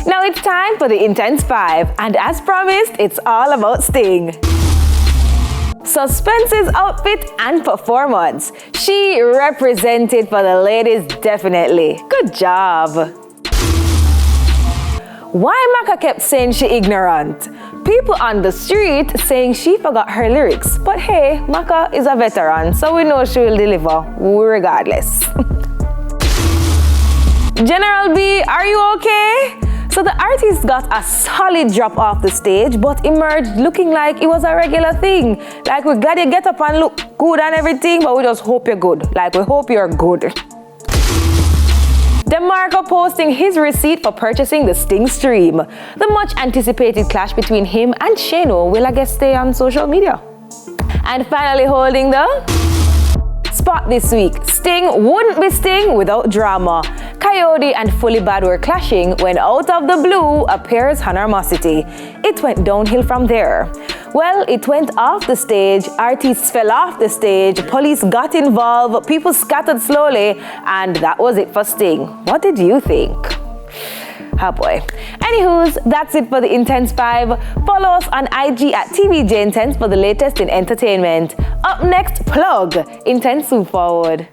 Now it's time for the Intense 5, and as promised, it's all about Sting. Suspense's outfit and performance. She represented for the ladies definitely. Good job. Why Maka kept saying she ignorant? People on the street saying she forgot her lyrics. But hey, Maka is a veteran, so we know she will deliver regardless. General B, are you okay? So the artist got a solid drop off the stage, but emerged looking like it was a regular thing. Like, we're glad you get up and look good and everything, but we just hope you're good. Like, we hope you're good. DeMarco posting his receipt for purchasing the Sting stream. The much anticipated clash between him and Shano will, I guess, stay on social media. And finally holding the spot this week. Sting wouldn't be Sting without drama. Coyote and Fully Bad were clashing when out of the blue appears Animosity. It went downhill from there. Well, it went off the stage, artists fell off the stage, police got involved, people scattered slowly, and that was it for Sting. What did you think? Oh boy. Anywho's, that's it for the Intense 5. Follow us on IG at TVJ Intense for the latest in entertainment. Up next, plug Intense Forward.